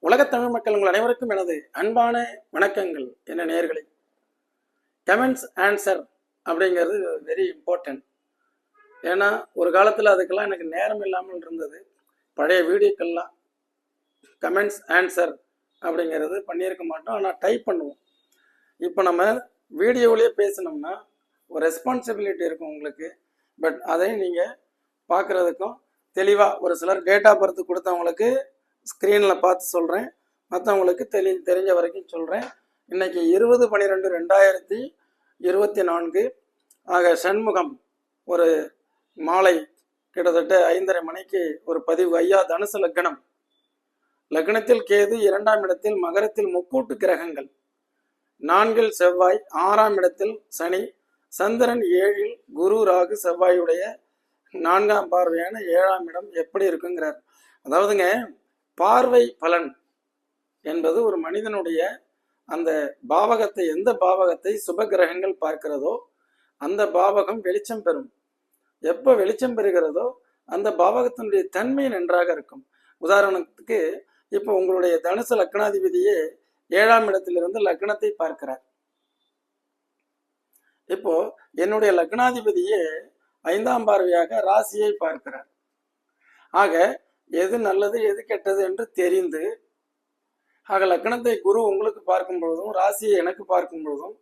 உலகத் தமிழ் மக்கள் உங்கள் அனைவருக்கும் எனது அன்பான வணக்கங்கள். என்ன நேயர்களே, கமெண்ட்ஸ் ஆன்சர் அப்படிங்கிறது வெரி இம்பார்ட்டன்ட். ஏன்னா ஒரு காலத்தில் அதுக்கெல்லாம் எனக்கு நேரம் இல்லாமல் இருந்தது. பழைய வீடியோக்கெல்லாம் கமெண்ட்ஸ் ஆன்சர் அப்படிங்கிறது பண்ணியிருக்க மாட்டோம், ஆனால் டைப் பண்ணுவோம். இப்போ நம்ம வீடியோவிலேயே பேசினோம்னா ஒரு ரெஸ்பான்சிபிலிட்டி இருக்கும் உங்களுக்கு. பட் அதை நீங்கள் பார்க்குறதுக்கும் தெளிவாக ஒரு சிலர் டேட் ஆஃப் பர்த் கொடுத்தவங்களுக்கு ஸ்க்ரீனில் பார்த்து சொல்கிறேன், மற்றவங்களுக்கு தெரிஞ்ச வரைக்கும் சொல்கிறேன். இன்றைக்கி 20/12/2024 ஆக சண்முகம் ஒரு மாலை கிட்டத்தட்ட 5:30 மணிக்கு ஒரு பதிவு. ஐயா, தனுசு லக்னம், லக்னத்தில் கேது, 2ஆம் இடத்தில் மகரத்தில் முக்கூட்டு கிரகங்கள், 4இல் செவ்வாய், 6ஆம் இடத்தில் சனி, சந்திரன் 7இல் குரு ராகு செவ்வாயுடைய 4ஆம் பார்வையான 7ஆம் இடம் எப்படி இருக்குங்கிறார். அதாவதுங்க, பார்வை பலன் என்பது ஒரு மனிதனுடைய அந்த பாவகத்தை, எந்த பாவகத்தை சுப கிரகங்கள் பார்க்கிறதோ அந்த பாவகம் வெளிச்சம் பெறும். எப்போ வெளிச்சம் பெறுகிறதோ அந்த பாவகத்தினுடைய தன்மை நன்றாக இருக்கும். உதாரணத்துக்கு இப்போ உங்களுடைய தனுசு லக்னாதிபதியே 7ஆம் இடத்திலிருந்து லக்னத்தை பார்க்கிறார். இப்போ என்னுடைய லக்னாதிபதியே 5ஆம் பார்வையாக ராசியை பார்க்கிறார். ஆக எது நல்லது எது கெட்டது என்று தெரிந்து, ஆக லக்னத்தை குரு உங்களுக்கு பார்க்கும் பொழுதும் ராசியை எனக்கு பார்க்கும் பொழுதும்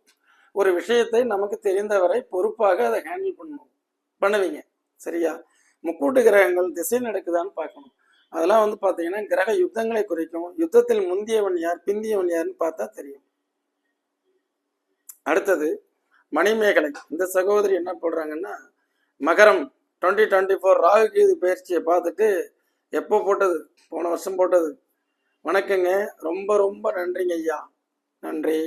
ஒரு விஷயத்தை நமக்கு தெரிந்தவரை பொறுப்பாக அதை ஹேண்டில் பண்ணுவீங்க. சரியா? முக்கூட்டு கிரகங்கள் திசை நடக்குதான்னு பார்க்கணும். அதெல்லாம் பார்த்தீங்கன்னா கிரக யுத்தங்களை குறிக்கும். யுத்தத்தில் முந்தியவன் யார் பிந்தியவன் யாருன்னு பார்த்தா தெரியும். அடுத்தது மணிமேகலை. இந்த சகோதரி என்ன போடுறாங்கன்னா, மகரம் 2024 ராகு கேது பயிற்சியை பார்த்துட்டு, எப்போ போட்டது? போன வருஷம் போட்டது. வணக்கங்க, ரொம்ப ரொம்ப நன்றிங்க ஐயா. நன்றி.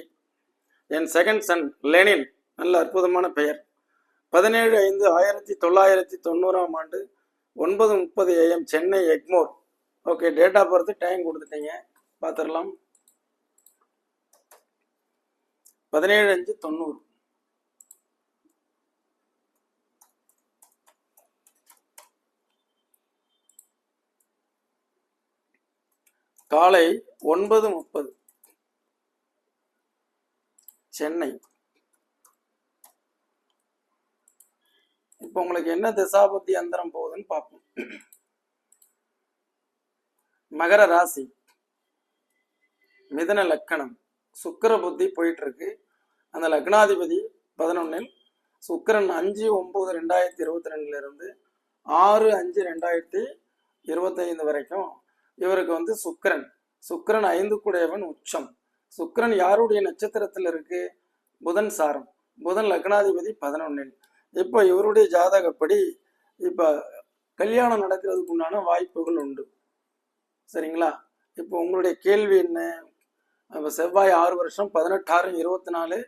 என் செகண்ட் சன் லெனின், நல்ல அற்புதமான பெயர். 17/5/1990 9:30 AM Chennai Egmore. Okay, date of birth time கொடுத்துட்டீங்க, பார்த்துடலாம். 17/5/90. காலை 9:30 சென்னை. இப்போ உங்களுக்கு என்ன திசாபுத்தி அந்தரம் போகுதுன்னு பார்ப்போம். மகர ராசி, மிதன லக்கணம், சுக்கிர புத்தி போயிட்டு இருக்கு. அந்த லக்னாதிபதி 11இல், சுக்கிரன் 5/9/2022 இருந்து 6/5/2025 வரைக்கும் இவருக்கு சுக்கிரன் 5 கூடையவன் உச்சம். சுக்கிரன் யாருடைய நட்சத்திரத்தில் இருக்கு? புதன் சாரம். புதன் லக்னாதிபதி 11இல். இப்போ இவருடைய ஜாதகப்படி இப்போ கல்யாணம் நடக்கிறதுக்கு உண்டான வாய்ப்புகள் உண்டு. சரிங்களா? இப்போ உங்களுடைய கேள்வி என்ன? இப்போ செவ்வாய் 6 வருஷம் 18/6/24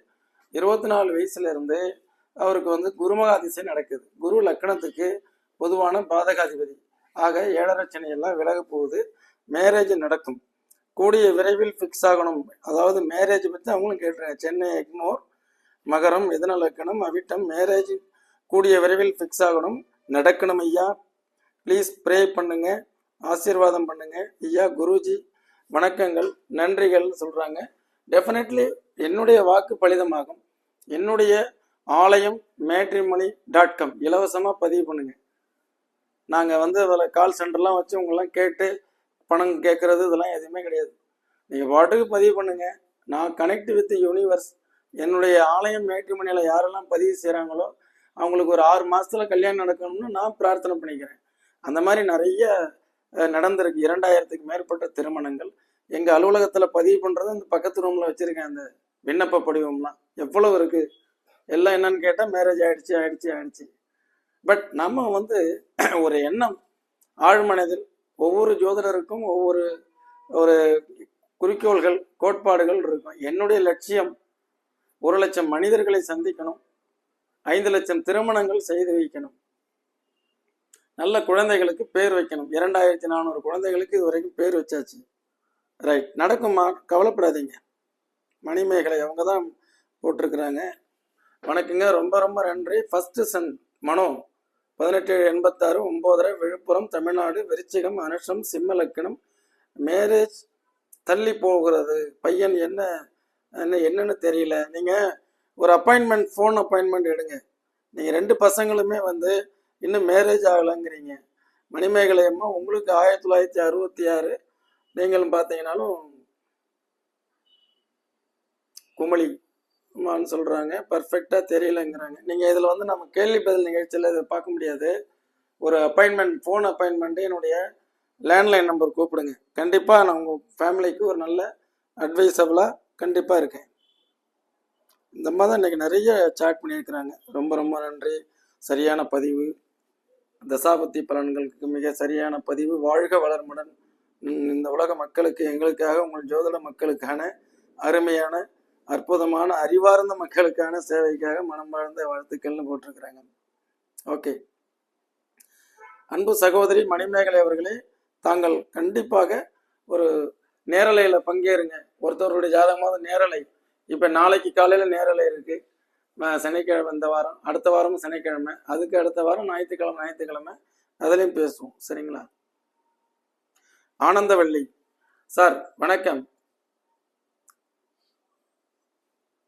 24 வயசுல இருந்து அவருக்கு குருமகா திசை நடக்குது. குரு லக்னத்துக்கு பொதுவான பாதகாதிபதி. ஆக 7.5 சனி எல்லாம் விலக போகுது. மேரேஜ் நடக்கும், கூடிய விரைவில் ஃபிக்ஸ் ஆகணும். அதாவது மேரேஜ் பற்றி அவங்களும் கேட்டுருங்க. சென்னை எக்மோர், மகரம், மிதன லக்கணம், அவிட்டம், மேரேஜ் கூடிய விரைவில் ஃபிக்ஸ் ஆகணும், நடக்கணும் ஐயா. ப்ளீஸ் ப்ரே பண்ணுங்க, ஆசீர்வாதம் பண்ணுங்க ஐயா. குருஜி வணக்கங்கள், நன்றிகள் சொல்கிறாங்க. டெஃபினெட்லி என்னுடைய வாக்கு பலிதமாகும். என்னுடைய ஆலயம் matrimony.com இலவசமாக பதிவு பண்ணுங்க. நாங்கள் அதில் கால் சென்டர்லாம் வச்சு உங்களெலாம் கேட்டு பணம் கேட்குறது இதெல்லாம் எதுவுமே கிடையாது. நீங்கள் பாட்டுக்கு பதிவு பண்ணுங்கள். நான் கனெக்ட் வித் யூனிவர்ஸ். என்னுடைய ஆலயம் மேட்ரிமோனியில் யாரெல்லாம் பதிவு செய்கிறாங்களோ அவங்களுக்கு ஒரு 6 மாதத்தில் கல்யாணம் நடக்கணும்னு நான் பிரார்த்தனை பண்ணிக்கிறேன். அந்த மாதிரி நிறைய நடந்திருக்கு. 2000க்கு மேற்பட்ட திருமணங்கள் எங்கள் அலுவலகத்தில் பதிவு பண்ணுறது அந்த பக்கத்து ரூமில் வச்சுருக்கேன். அந்த விண்ணப்ப படிவம்லாம் எவ்வளவு இருக்குது. எல்லாம் என்னன்னு கேட்டால் மேரேஜ் ஆயிடுச்சு. பட் நம்ம ஒரு எண்ணம் ஆழ்மனதில் ஒவ்வொரு ஜோதிடருக்கும் ஒவ்வொரு ஒரு குறிக்கோள்கள், கோட்பாடுகள் இருக்கும். என்னுடைய லட்சியம் 1 லட்சம் மனிதர்களை சந்திக்கணும், 5 லட்சம் திருமணங்கள் செய்து வைக்கணும், நல்ல குழந்தைகளுக்கு பேர் வைக்கணும். 2400 குழந்தைகளுக்கு இது வரைக்கும் பேர் வச்சாச்சு. ரைட், நடக்குமா? கவலைப்படாதீங்க. மணிமேகலை அவங்க தான் போட்டிருக்கிறாங்க. வணக்கங்க, ரொம்ப ரொம்ப நன்றி. ஃபர்ஸ்ட் சன் மனோ 18/86 9:30 விழுப்புரம் தமிழ்நாடு, விருச்சிகம், அனுஷம், சிம்ம லக்கணம், மேரேஜ் தள்ளி போகிறது. பையன் என்னன்னு தெரியல. நீங்கள் ஒரு அப்பாயின்மெண்ட், ஃபோன் அப்பாயின்மெண்ட் எடுங்க. நீங்கள் 2 பசங்களுமே இன்னும் மேரேஜ் ஆகலைங்கிறீங்க. மணிமேகலை அம்மா உங்களுக்கு 1966, நீங்களும் பார்த்தீங்கன்னாலும் குமளி அம்மான்னு சொல்கிறாங்க. பர்ஃபெக்டாக தெரியலைங்கிறாங்க. நீங்கள் இதில் நம்ம கேள்வி பதில் நிகழ்ச்சியில் இதை பார்க்க முடியாது. ஒரு அப்பாயின்மெண்ட், ஃபோன் அப்பாயின்மெண்ட்டு என்னுடைய லேண்ட்லைன் நம்பர் கூப்பிடுங்க. கண்டிப்பாக நான் உங்கள் ஃபேமிலிக்கு ஒரு நல்ல அட்வைசபிளாக கண்டிப்பாக இருக்கேன். இந்த மாதிரி தான் இன்றைக்கி நிறைய சாட் பண்ணியிருக்கிறாங்க. ரொம்ப ரொம்ப நன்றி. சரியான பதிவு, தசாபத்தி பலன்களுக்கு மிக சரியான பதிவு. வாழ்க வளர்முடன். இந்த உலக மக்களுக்கு, எங்களுக்காக, உங்கள் ஜோதிட மக்களுக்கான அருமையான அற்புதமான அறிவார்ந்த மக்களுக்கான சேவைக்காக மனம் வாழ்ந்த வாழ்த்துக்கள்னு போட்டிருக்கிறாங்க. ஓகே, அன்பு சகோதரி மணிமேகலை அவர்களே, தாங்கள் கண்டிப்பாக ஒரு நேரலையில் பங்கேறுங்க. ஒருத்தவருடைய ஜாதகமாவது நேரலை. இப்போ நாளைக்கு காலையில் நேரலை இருக்குது. சனிக்கிழமை, இந்த வாரம், அடுத்த வாரமும் சனிக்கிழமை, அதுக்கு அடுத்த வாரம் ஞாயிற்றுக்கிழமை அதுலேயும் பேசுவோம். சரிங்களா? ஆனந்தவள்ளி சார் வணக்கம்.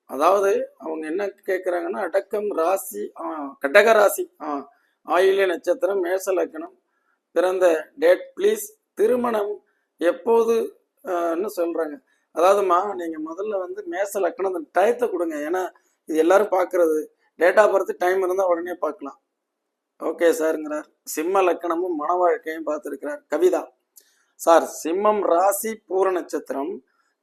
அதாவது அவங்க என்ன கேட்குறாங்கன்னா, அடக்கம் ராசி, கடக ராசி, ஆயில்ய நட்சத்திரம், மேச லக்னம், பிறந்த டேட் ப்ளீஸ், திருமணம் எப்போதுன்னு சொல்கிறாங்க. அதாவதுமா, நீங்கள் முதல்ல மேச லக்னம் டயத்தை கொடுங்க. ஏன்னா இது எல்லாரும் பார்க்குறது. டேட் ஆஃப் பர்த் டைம் இருந்தால் உடனே பார்க்கலாம். ஓகே சாருங்கிறார். சிம்ம லக்கணமும் மன வாழ்க்கையும் பார்த்துருக்கிறார். கவிதா சார், சிம்மம் ராசி, பூர நட்சத்திரம்,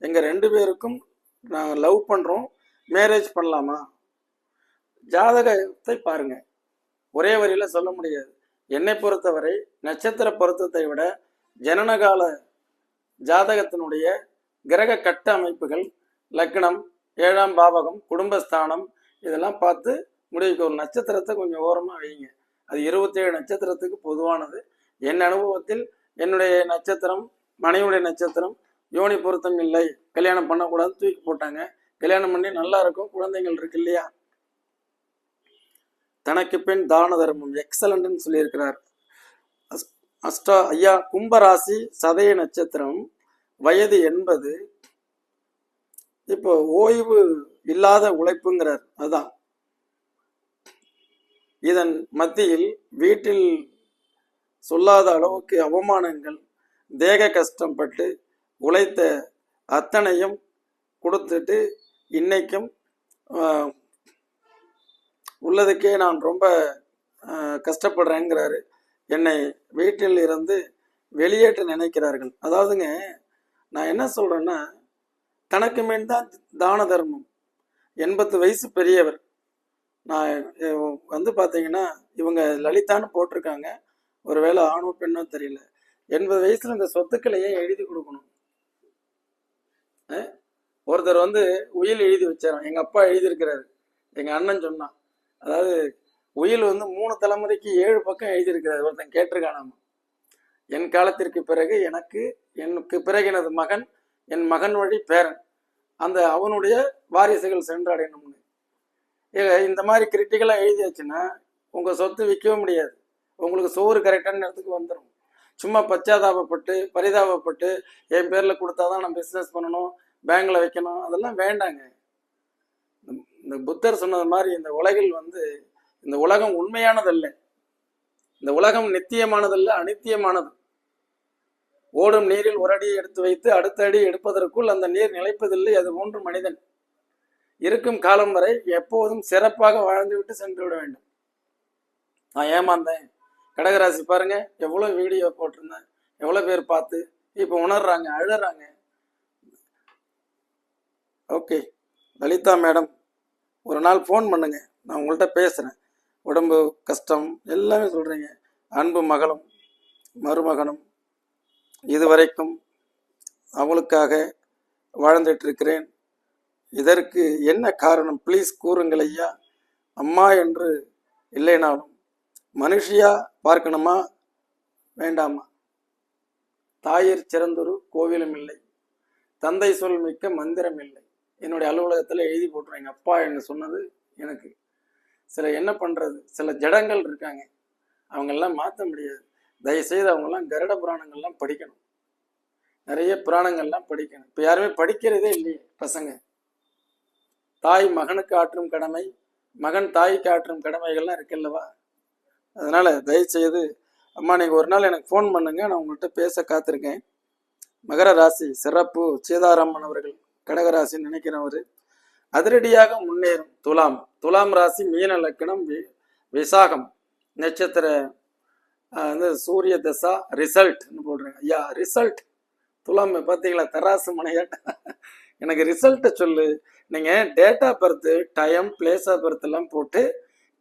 எங்கள் 2 பேருக்கும் நாங்கள் லவ் பண்ணுறோம், மேரேஜ் பண்ணலாமா? ஜாதகத்தை பாருங்க. ஒரே வரியில் சொல்ல முடியாது. என்னை பொறுத்தவரை நட்சத்திர பொருத்தத்தை விட ஜனனகால ஜாதகத்தினுடைய கிரக கட்ட அமைப்புகள், லக்னம், 7ஆம் பாவகம், குடும்பஸ்தானம், இதெல்லாம் பார்த்து முடிவுக்கு. ஒரு நட்சத்திரத்தை கொஞ்சம் ஓரமாக வைங்க. அது 27 நட்சத்திரத்துக்கு பொதுவானது. என் அனுபவத்தில் என்னுடைய நட்சத்திரம், மனைவியுடைய நட்சத்திரம் யோனி பொருத்தம் இல்லை, கல்யாணம் பண்ணக்கூடாது, தூக்கி போட்டாங்க. கல்யாணம் பண்ணி நல்லா இருக்கும், குழந்தைகள் இருக்கு இல்லையா? தனக்கு பின் தான தர்மம் எக்ஸலண்ட்னு சொல்லியிருக்கிறார். ஐயா கும்பராசி, சதய நட்சத்திரம், வயது 80. இப்போ ஓய்வு இல்லாத உழைப்புங்கிறார். அதுதான். இதன் மத்தியில் வீட்டில் சொல்லாத அளவுக்கு அவமானங்கள், தேக கஷ்டப்பட்டு உழைத்த அத்தனையும் கொடுத்துட்டு இன்னைக்கும் உள்ளதுக்கே நான் ரொம்ப கஷ்டப்படுறேங்கிறாரு. என்னை வீட்டில் இருந்து வெளியேற்ற நினைக்கிறார்கள். அதாவதுங்க, நான் என்ன சொல்கிறேன்னா, தனக்கு மேல் தான் தான தர்மம். 80 வயசு பெரியவர். நான் பார்த்தீங்கன்னா, இவங்க லலிதான்னு போட்டிருக்காங்க. ஒருவேளை ஆணோ பெண்ணோ தெரியல. 80 வயசுல இந்த சொத்துக்களையே எழுதி கொடுக்கணும். ஒருத்தர் உயில் எழுதி வச்சாராம். எங்கள் அப்பா எழுதியிருக்கிறாரு. எங்கள் அண்ணன் சொன்னான். அதாவது உயில் 3 தலைமுறைக்கு 7 பக்கம் எழுதியிருக்கிறாரு. ஒருத்தன் கேட்டிருக்கானாமா. என் காலத்திற்கு பிறகு எனக்கு பிறகு எனது மகன், என் மகன் வழி பேரன், அவனுடைய வாரிசுகள் சென்றடையணும்னு. இந்த மாதிரி கிரிட்டிக்கலாக எழுதியாச்சுன்னா உங்கள் சொத்து விற்கவும் முடியாது. உங்களுக்கு சோறு கரெக்டான நேரத்துக்கு வந்துடும். சும்மா பச்சாதாபப்பட்டு பரிதாபப்பட்டு என் பேரில் கொடுத்தாதான் நான் பிஸ்னஸ் பண்ணணும், பேங்கில் வைக்கணும், அதெல்லாம் வேண்டாங்க. இந்த புத்தர் சொன்னது மாதிரி இந்த உலகில் இந்த உலகம் உண்மையானதல்ல. இந்த உலகம் நித்தியமானதல்ல, அனித்தியமானது. ஓடும் நீரில் ஒரு அடியை எடுத்து வைத்து அடுத்த அடி எடுப்பதற்குள் அந்த நீர் நிலைப்பதில்லை. அது போன்று மனிதன் இருக்கும் காலம் வரை எப்போதும் சிறப்பாக வாழ்ந்து விட்டு சென்று விட வேண்டும். நான் ஏமாந்தேன். கடகராசி பாருங்க, எவ்வளோ வீடியோ போட்டிருந்தேன், எவ்வளோ பேர் பார்த்து இப்போ உணர்றாங்க, அழுறாங்க. ஓகே லலிதா மேடம், ஒரு நாள் ஃபோன் பண்ணுங்க, நான் உங்கள்கிட்ட பேசுகிறேன். உடம்பு கஷ்டம் எல்லாமே சொல்கிறீங்க. அன்பு மகளும் மருமகனும் இதுவரைக்கும் அவளுக்காக வாழ்ந்துட்டு இருக்கிறேன். இதற்கு என்ன காரணம் ப்ளீஸ் கூறுங்கள் ஐயா. அம்மா என்று இல்லைனாலும் மனுஷியா பார்க்கணுமா வேண்டாமா? தாயிற் சிறந்தொரு கோவிலும் இல்லை, தந்தை சொல் மிக்க மந்திரம் இல்லை. என்னுடைய அலுவலகத்தில் எழுதி போட்டுருவேன். எங்கள் அப்பா என்ன சொன்னது எனக்கு என்ன பண்ணுறது, சில ஜடங்கள் இருக்காங்க, அவங்கெல்லாம் மாற்ற முடியாது. தயவுசெய்து அவங்கெல்லாம் கருட புராணங்கள்லாம் படிக்கணும். நிறைய புராணங்கள்லாம் படிக்கணும். இப்போ யாருமே படிக்கிறதே இல்லையே பசங்க. தாய் மகனுக்கு ஆற்றும் கடமை, மகன் தாய்க்கு ஆற்றும் கடமைகள்லாம் இருக்குல்லவா. அதனால தயவு செய்து அம்மா நீங்கள் ஒரு நாள் எனக்கு ஃபோன் பண்ணுங்க, நான் உங்கள்கிட்ட பேச காத்திருக்கேன். மகர ராசி சிறப்பு. சீதாராமன் அவர்கள் கடகராசின்னு நினைக்கிறவர். அதிரடியாக முன்னேறும் துலாம். துலாம் ராசி மீன லக்கணம், விசாகம் நட்சத்திர வந்து சூரிய தசா ரிசல்ட்னு போடுறேன். ஐயா ரிசல்ட் துலாம் பார்த்தீங்களா, தராசு மனையாட்ட. எனக்கு ரிசல்ட்டை சொல்லு. நீங்கள் date of birth, time, place of birth எல்லாம் போட்டு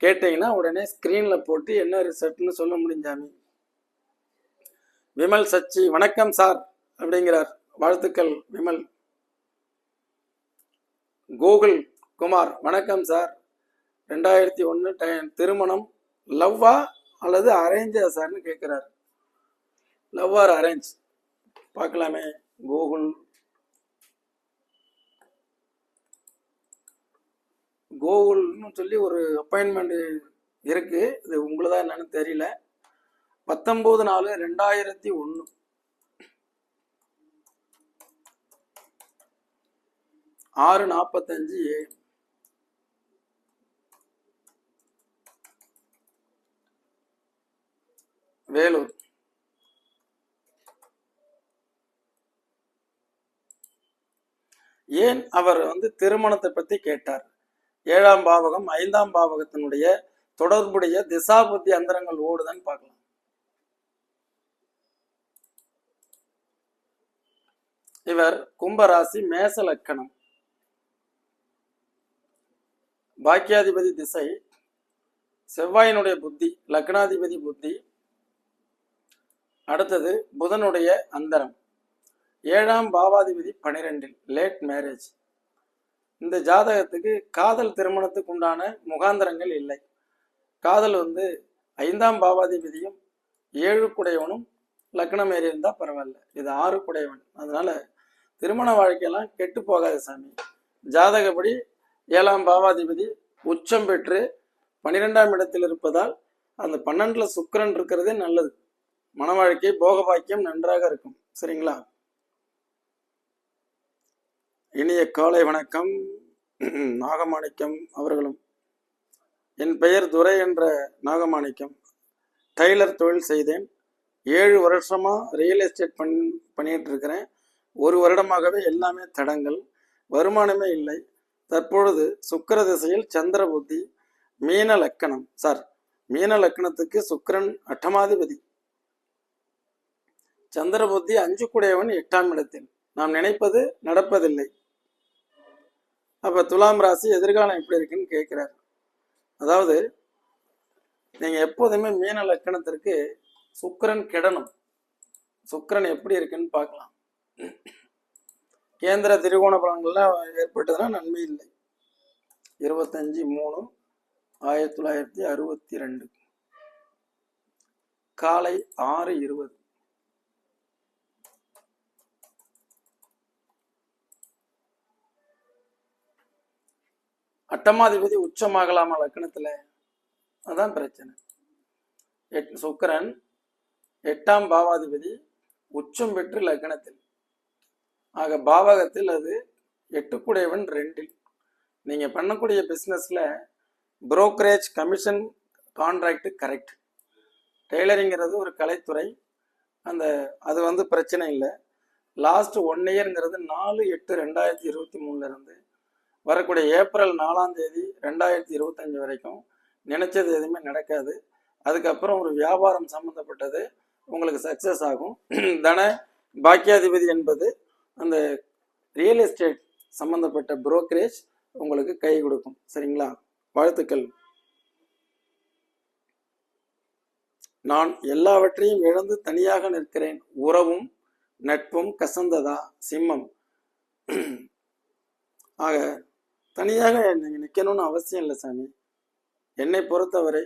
கேட்டீங்கன்னா உடனே ஸ்க்ரீனில் போட்டு என்ன ரிசல்ட்னு சொல்ல முடிஞ்சாமி. விமல் சச்சி வணக்கம் சார் அப்படிங்கிறார். வாழ்த்துக்கள் விமல். கூகுள் குமார் வணக்கம் சார். 2001 திருமணம் லவ்வா அல்லது அரேஞ்சா சார்னு கேட்குறாரு. லவ் ஆர் அரேஞ்ச் பார்க்கலாமே. கூகுள்னு சொல்லி ஒரு அப்பாயின்மெண்ட் இருக்கு. இது உங்களுதா என்னன்னு தெரியல. 19/4/2001 6:45 AM. வேலூர். ஏன் அவர் வந்து திருமணத்தை பத்தி கேட்டார்? 7ஆம் பாவகம் 5ஆம் பாவகத்தினுடைய தொடர்புடைய திசாபுத்தி அந்தரங்கள் ஓடுதான்னு பார்க்கலாம். இவர் கும்பராசி மேச லக்கணம். பாக்கியாதிபதி திசை செவ்வாயினுடைய புத்தி, லக்னாதிபதி புத்தி. அடுத்தது புதனுடைய அந்தரம். 7ஆம் பாவாதிபதி 12 லேட் மேரேஜ். இந்த ஜாதகத்துக்கு காதல் திருமணத்துக்கு உண்டான முகாந்திரங்கள் இல்லை. காதல் வந்து 5ஆம் பாவாதிபதியும் 7 குடையவனும் லக்னம் ஏறி இருந்தால் பரவாயில்ல. இது 6 குடையவன். அதனால திருமண வாழ்க்கையெல்லாம் கெட்டு போகாது சாமி. ஜாதகப்படி 7ஆம் பாவாதிபதி உச்சம் பெற்று 12ஆம் இடத்தில் இருப்பதால் அந்த 12ல் சுக்கிரன் இருக்கிறதே நல்லது. மன வாழ்க்கை போக பாக்கியம் நன்றாக இருக்கும். சரிங்களா? இனிய காலை வணக்கம் நாகமாணிக்கம் அவர்களும். என் பெயர் துரை என்ற நாகமாணிக்கம். டைலர் தொழில் செய்தேன். 7 வருஷமா ரியல் எஸ்டேட் பண்ணிட்டு இருக்கிறேன். 1 வருடமாகவே எல்லாமே தடங்கள், வருமானமே இல்லை. தற்பொழுது சுக்கிர திசையில் சந்திர புத்தி, மீன லக்கணம். சார், மீன லக்கணத்துக்கு சுக்கிரன் 8ஆதிபதி, சந்திர புத்தி 5 குடையவன் 8ஆம் இடத்தில். நாம் நினைப்பது நடப்பதில்லை. அப்ப துலாம் ராசி எதிர்காலம் எப்படி இருக்குன்னு கேட்கிறார். அதாவது நீங்க எப்போதுமே மீன லக்கணத்திற்கு சுக்கிரன் கெடணும். சுக்கிரன் எப்படி இருக்குன்னு பார்க்கலாம். கேந்திர திரிகோண பலன்கள்லாம் ஏற்பட்டதுன்னா நன்மை இல்லை. 25/3/1962 காலை 6:20. அட்டமாதிபதி உச்சமாகலாமா லக்கணத்துல? அதான் பிரச்சனை. சுக்கிரன் 8ஆம் பாவாதிபதி உச்சம் பெற்று லக்கணத்தில். ஆக பாவகத்தில் அது 8 குடையவன் 2. நீங்க பண்ணக்கூடிய பிசினஸ்ல புரோக்கரேஜ், கமிஷன், கான்ட்ராக்ட் கரெக்ட். டெய்லரிங்கிறது ஒரு கலைத்துறை. அது வந்து பிரச்சனை இல்லை. லாஸ்ட் 1 இயர்ங்கிறது 4/8/2023 இருந்து வரக்கூடிய ஏப்ரல் 4ஆம் தேதி 2025 வரைக்கும் நினைச்சது எதுவுமே நடக்காது. அதுக்கப்புறம் ஒரு வியாபாரம் சம்மந்தப்பட்டது உங்களுக்கு சக்சஸ் ஆகும். தன பாக்கியாதிபதி என்பது அந்த ரியல் எஸ்டேட் சம்பந்தப்பட்ட புரோக்கரேஜ் உங்களுக்கு கை கொடுக்கும். சரிங்களா? வாழ்த்துக்கள். நான் எல்லாவற்றையும் இழந்து தனியாக நிற்கிறேன். உறவும் நட்பும் கசந்ததா? சிம்மம். ஆக தனியாக நீங்க நிற்கணும்னு அவசியம் இல்லை சாமி. என்னை பொறுத்தவரை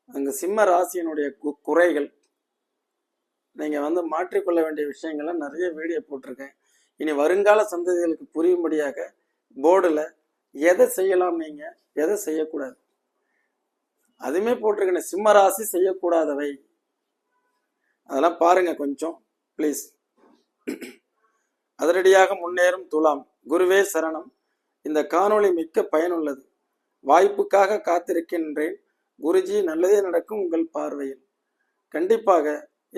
அங்கே சிம்ம ராசியினுடைய குறைகள் நீங்கள் வந்து மாற்றிக்கொள்ள வேண்டிய விஷயங்கள்லாம் நிறைய வீடியோ போட்டிருக்கேன். இனி வருங்கால சந்ததிகளுக்கு புரியும்படியாக போர்டில் எதை செய்யலாம், நீங்கள் எதை செய்யக்கூடாது அதுவுமே போட்டிருக்கேன். சிம்ம ராசி செய்யக்கூடாதவை அதெல்லாம் பாருங்க கொஞ்சம் ப்ளீஸ். அதிரடியாக முன்னேறும் துலாம். குருவே சரணம். இந்த காணொளி மிக்க பயனுள்ளது. வாய்ப்புக்காக காத்திருக்கின்றேன். குருஜி, நல்லதே நடக்கும் உங்கள் பார்வையில். கண்டிப்பாக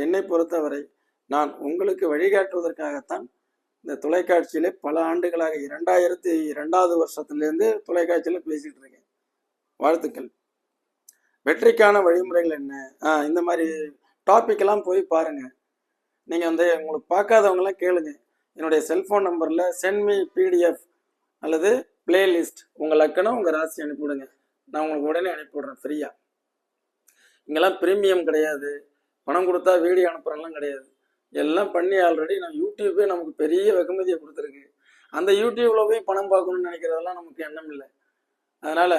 என்னை பொறுத்தவரை நான் உங்களுக்கு வழிகாட்டுவதற்காகத்தான் இந்த தொலைக்காட்சியில பல ஆண்டுகளாக 2002 வருஷத்திலிருந்து தொலைக்காட்சியில பேசிட்டு இருக்கேன். வாழ்த்துக்கள். வெற்றிக்கான வழிமுறைகள் என்ன, இந்த மாதிரி டாபிக் எல்லாம் போய் பாருங்க. நீங்க வந்து உங்களுக்கு பார்க்காதவங்களாம் கேளுங்க. என்னுடைய செல்போன் நம்பர்ல சென்ட் மீ பிடிஎஃப் அல்லது பிளேலிஸ்ட் உங்க லக்கணம் உங்க ராசி அனுப்பிவிடுங்க. நான் உங்களுக்கு உடனே அனுப்பிவிடுறேன் ஃப்ரீயா. இங்கெல்லாம் பிரீமியம் கிடையாது, பணம் கொடுத்தா வீடியோ அனுப்புறேன்லாம் கிடையாது. எல்லாம் பண்ணி ஆல்ரெடி நான் யூடியூப்பே நமக்கு பெரிய வெகுமதியை கொடுத்துருக்கு. அந்த யூடியூப்ல போய் பணம் பார்க்கணும்னு நினைக்கிறதெல்லாம் நமக்கு எண்ணம் இல்லை. அதனால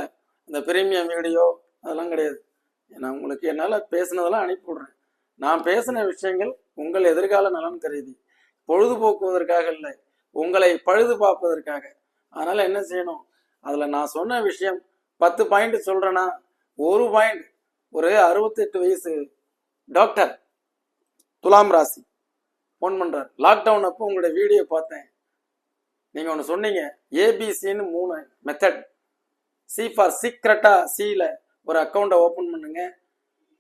இந்த பிரீமியம் வீடியோ அதெல்லாம் கிடையாது. நான் உங்களுக்கு என்னால் பேசுனதெல்லாம் அனுப்பிவிடுறேன். நான் பேசின விஷயங்கள் உங்கள் எதிர்கால நலன் கருதி, பொழுதுபோக்குவதற்காக இல்லை, உங்களை பழுது பார்ப்பதற்காக. அதனால என்ன செய்யணும், அதுல நான் சொன்ன விஷயம் 10 பாயிண்ட் சொல்றேன்னா, ஒரு பாயிண்ட் ஒரு 68 வயசு டாக்டர் துலாம் ராசி ஃபோன் பண்றார். லாக்டவுன் அப்போ உங்களுடைய வீடியோ பார்த்தேன். நீங்க ஒன்று சொன்னீங்க, ஏபிசின்னு 3 மெத்தட். சி ஃபார் சீக்ரெட்டா சில ஒரு அக்கௌண்ட்டை ஓப்பன் பண்ணுங்க,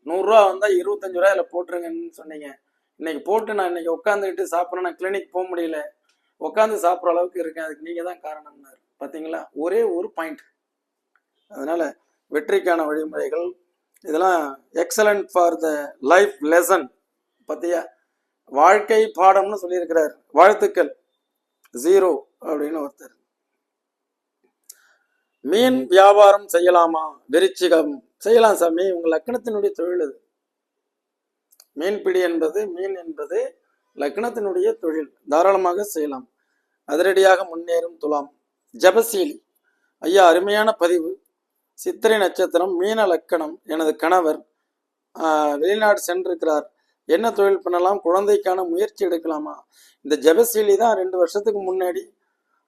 100 ரூபா வந்தால் 25 ரூபா இதில் போட்டுருங்கன்னு சொன்னீங்க. இன்னைக்கு போட்டு நான் இன்னைக்கு உட்காந்துக்கிட்டு சாப்பிட்றேன். நான் கிளினிக் போக முடியல, உட்காந்து சாப்பிட்ற அளவுக்கு இருக்கேன். அதுக்கு நீங்கள் தான் காரணம்னாரு. பார்த்தீங்களா, ஒரே ஒரு பாயிண்ட். அதனால வெற்றிக்கான வழிமுறைகள் இதெல்லாம் excellent for the life lesson. பார்த்தியா, வாழ்க்கை பாடம்னு சொல்லியிருக்கிறார். வாழ்த்துக்கள். 0 அப்படின்னு ஒருத்தர். மீன் வியாபாரம் செய்யலாமா? விருச்சிகம். செய்யலாம் சாமி, உங்க லக்னத்தினுடைய தொழில் அது. மீன்பிடி என்பது, மீன் என்பது லக்னத்தினுடைய தொழில். தாராளமாக செய்யலாம். அதிரடியாக முன்னேறும் துலாம். ஜபசீலி. ஐயா, அருமையான பதிவு. சித்திரை நட்சத்திரம், மீன லக்கணம். எனது கணவர் வெளிநாடு சென்றிருக்கிறார். என்ன தொழில் பண்ணலாம்? குழந்தைக்கான முயற்சி எடுக்கலாமா? இந்த ஜபசீலி தான் 2 வருஷத்துக்கு முன்னாடி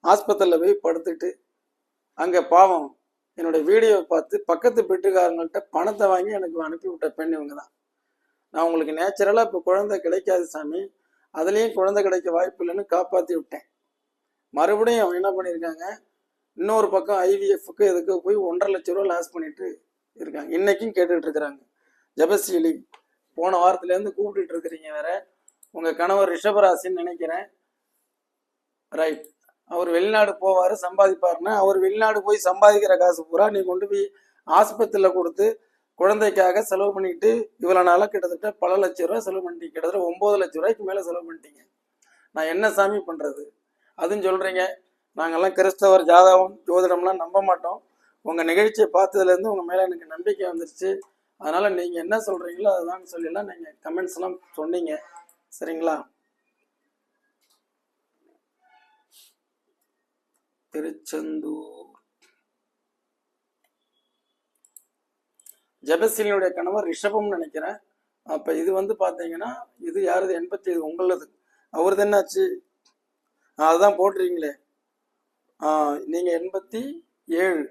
ஆஸ்பத்திரியில் போய் படுத்துட்டு, அங்கே பாவம் என்னுடைய வீடியோவை பார்த்து பக்கத்து வீட்டுக்காரங்கள்ட்ட பணத்தை வாங்கி எனக்கு அனுப்பிவிட்ட பெண் இவங்க தான். நான் உங்களுக்கு நேச்சுரலாக இப்போ குழந்தை கிடைக்காது சாமி, அதுலேயும் குழந்தை கிடைக்க வாய்ப்பு இல்லைன்னு காப்பாற்றி விட்டேன். மறுபடியும் அவங்க என்ன பண்ணியிருக்காங்க, இன்னொரு பக்கம் ஐவிஎஃப்க்கு எதுக்கு போய் 1.5 லட்ச ரூபா லாஸ் பண்ணிட்டு இருக்காங்க. இன்னைக்கும் கேட்டுட்டு இருக்கிறாங்க. ஜபசீலி போன வாரத்துலேருந்து கூப்பிட்டுட்டு இருக்கிறீங்க வேற. உங்கள் கணவர் ரிஷபராசின்னு நினைக்கிறேன், ரைட். அவர் வெளிநாடு போவார், சம்பாதிப்பாருன்னா அவர் வெளிநாடு போய் சம்பாதிக்கிற காசு பூரா நீ கொண்டு போய் ஆஸ்பத்திரியில் கொடுத்து குழந்தைக்காக செலவு பண்ணிட்டு இவ்வளோ நாளாக கிட்டத்தட்ட பல லட்ச ரூபா செலவு பண்ணிட்டீங்க. கிட்டத்தட்ட 9 லட்ச ரூபாய்க்கு மேலே செலவு பண்ணிட்டீங்க. நான் என்ன சாமி பண்ணுறது? அதுன்னு சொல்கிறீங்க. நாங்கள்லாம் கிறிஸ்தவர், ஜாதகம் ஜோதிடம்லாம் நம்ப மாட்டோம். உங்கள் நிகழ்ச்சியை பார்த்ததுலேருந்து உங்கள் மேலே எனக்கு நம்பிக்கை வந்துருச்சு. அதனால் நீங்கள் என்ன சொல்கிறீங்களோ அதுதான் சொல்லிடலாம். நீங்கள் கமெண்ட்ஸ்லாம் சொன்னீங்க, சரிங்களா? திருச்செந்தூர். ஜபசீலினுடைய கணவர் ரிஷபம்னு நினைக்கிறேன். அப்போ இது வந்து பார்த்தீங்கன்னா இது யாருது? 85 உங்களது. அவரது என்னாச்சு? அதுதான் போட்டிருக்கீங்களே, நீங்கள் 87.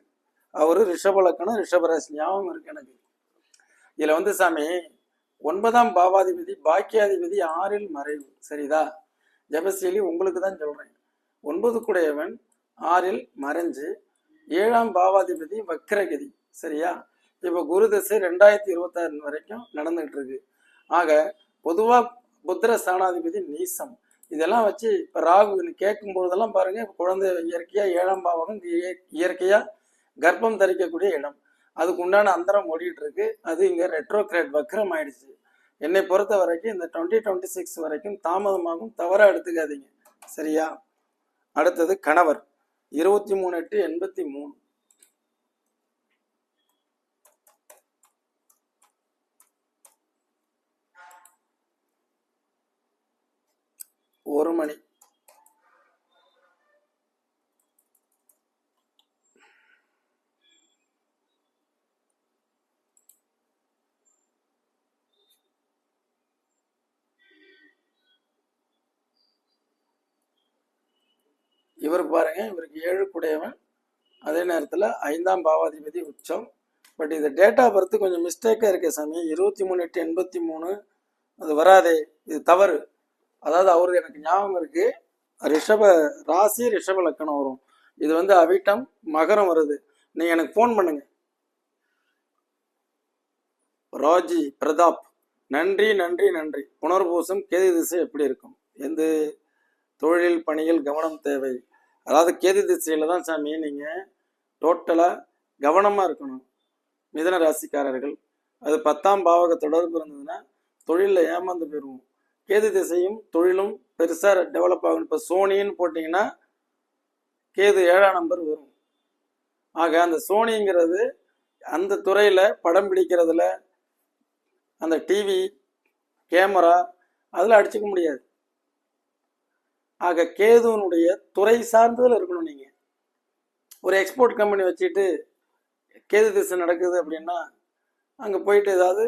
அவரு ரிஷப லக்கணம், ரிஷபராசி. ஞாபகம் இருக்கு எனக்கு. இதில் வந்து சாமி 9ஆம் பாவாதிபதி பாக்கியாதிபதி 6இல் மறைவு. சரிதா? ஜபசீலி உங்களுக்கு தான் சொல்கிறேன். 9 கூடையவன் 6இல் மறைஞ்சு 7ஆம் பாவாதிபதி வக்ரகதி. சரியா? இப்போ குரு தசை 2026 வரைக்கும் நடந்துகிட்டு இருக்கு. ஆக பொதுவாக புத்திர ஸ்தானாதிபதி நீசம். இதெல்லாம் வச்சு இப்போ ராகு கேட்கும் போதெல்லாம் பாருங்க, குழந்தை இயற்கையா 7ஆம் பாவகம் இயற்கையா கர்ப்பம் தரிக்கக்கூடிய இடம். அதுக்கு உண்டான அந்தரம் ஓடிட்டு இருக்கு. அது இங்கே ரெட்ரோகிரேட் வக்ரம் ஆயிடுச்சு. என்னை பொறுத்த வரைக்கும் இந்த 2026 வரைக்கும் தாமதமாகும். தவறாக எடுத்துக்காதீங்க, சரியா? அடுத்தது கணவர் 23/8/83. ஒரு மணி. இவருக்கு பாருங்க, இவருக்கு 7 கூடையவன், அதே நேரத்தில் 5ஆம் பாவாதிபதி உச்சம். பட் இது டேட் ஆஃப் பர்த் கொஞ்சம் மிஸ்டேக்காக இருக்கே சாமி. 23/8/83 அது வராதே, இது தவறு. அதாவது அவரு எனக்கு ஞாபகம் இருக்கு, ரிஷப ராசி ரிஷப லக்கணம் வரும். இது வந்து அவிட்டம் மகரம் வருது. நீங்கள் எனக்கு ஃபோன் பண்ணுங்க. ராஜி பிரதாப், நன்றி நன்றி நன்றி. புனர்பூசம் கேது திசை எப்படி இருக்கும்? எந்த தொழில் பணியில் கவனம் தேவை? அதாவது கேது திசையில் தான் சாமி நீங்கள் டோட்டலாக கவனமாக இருக்கணும். மிதன ராசிக்காரர்கள் அது 10ஆம் பாவக தொடர்பு இருந்ததுன்னா தொழிலில் ஏமாந்து போயிடுவோம். கேது திசையும் தொழிலும் பெருசாக டெவலப் ஆகணும். இப்போ சோனின்னு போட்டிங்கன்னா கேது 7ஆம் நம்பர் வரும். ஆக அந்த சோனிங்கிறது அந்த துறையில் படம் பிடிக்கிறதுல அந்த டிவி கேமரா அதில் அடிச்சுக்க முடியாது. ஆக கேதுவனுடைய துறை சார்ந்ததில் இருக்கணும். நீங்கள் ஒரு எக்ஸ்போர்ட் கம்பெனி வச்சுட்டு கேது திசை நடக்குது அப்படின்னா அங்கே போயிட்டு ஏதாவது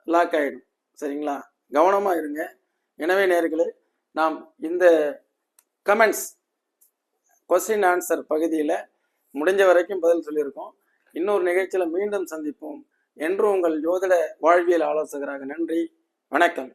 லாக் ஆகிடும். சரிங்களா? கவனமாக இருங்க. எனவே நேயர்களே, நாம் இந்த கமெண்ட்ஸ் கொஸ்டின் ஆன்சர் பகுதியில் முடிஞ்ச வரைக்கும் பதில் சொல்லியிருக்கோம். இன்னொரு நிகழ்ச்சியில் மீண்டும் சந்திப்போம் என்று உங்கள் ஜோதிட வாழ்வியல் ஆலோசகராக. நன்றி, வணக்கம்.